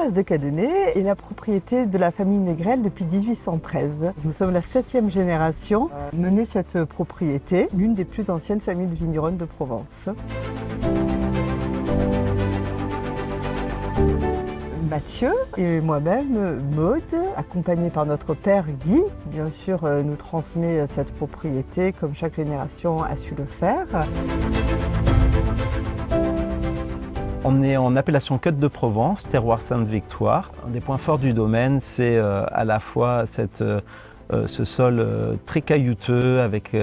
Mas de Cadenet est la propriété de la famille Négrel depuis 1813. Nous sommes la 7e génération à mener cette propriété, l'une des plus anciennes familles de vignerons de Provence. Mathieu et moi-même, Maude, accompagnés par notre père Guy, qui bien sûr nous transmet cette propriété comme chaque génération a su le faire. On est en appellation Côte de Provence, terroir Sainte-Victoire. Un des points forts du domaine, c'est à la fois ce sol très caillouteux avec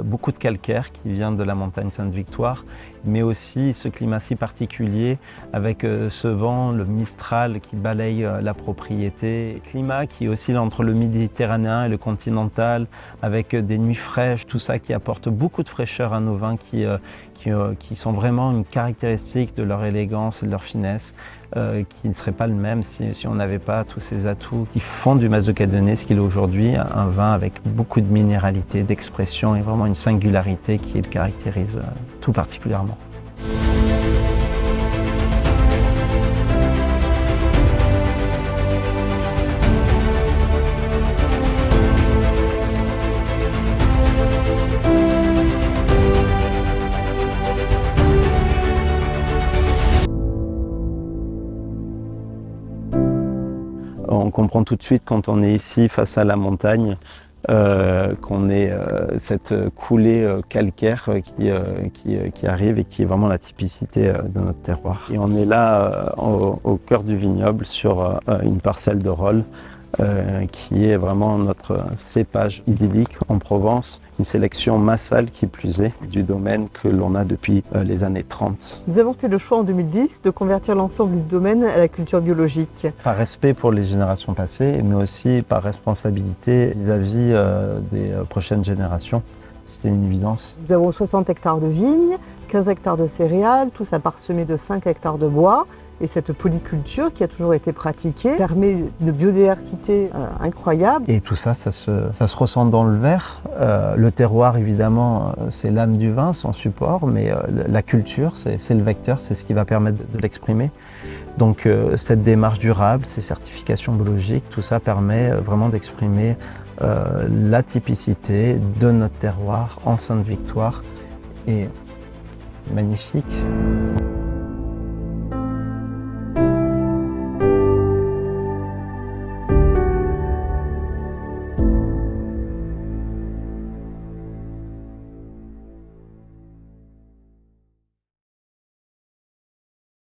beaucoup de calcaire qui vient de la montagne Sainte-Victoire, mais aussi ce climat si particulier avec ce vent, le Mistral qui balaye la propriété. Climat qui oscille entre le méditerranéen et le continental avec des nuits fraîches, tout ça qui apporte beaucoup de fraîcheur à nos vins qui sont vraiment une caractéristique de leur élégance et de leur finesse, qui ne serait pas le même si on n'avait pas tous ces atouts qui font du Mas de Cadenet ce qu'il est aujourd'hui, un vin avec beaucoup de minéralité, d'expression et vraiment une singularité qui le caractérise tout particulièrement. On comprend tout de suite quand on est ici face à la montagne qu'on est cette coulée calcaire qui arrive et qui est vraiment la typicité de notre terroir. Et on est là au cœur du vignoble sur une parcelle de Rolle qui est vraiment notre cépage idyllique en Provence, une sélection massale qui plus est du domaine que l'on a depuis les années 30. Nous avons fait le choix en 2010 de convertir l'ensemble du domaine à la culture biologique. Par respect pour les générations passées, mais aussi par responsabilité vis-à-vis des prochaines générations. C'était une évidence. Nous avons 60 hectares de vignes, 15 hectares de céréales, tout ça parsemé de 5 hectares de bois. Et cette polyculture qui a toujours été pratiquée permet une biodiversité incroyable. Et tout ça, ça se ressent dans le verre. Le terroir, évidemment, c'est l'âme du vin, son support, mais la culture, c'est le vecteur, c'est ce qui va permettre de l'exprimer. Donc cette démarche durable, ces certifications biologiques, tout ça permet vraiment d'exprimer la typicité de notre terroir en Sainte-Victoire. Et magnifique.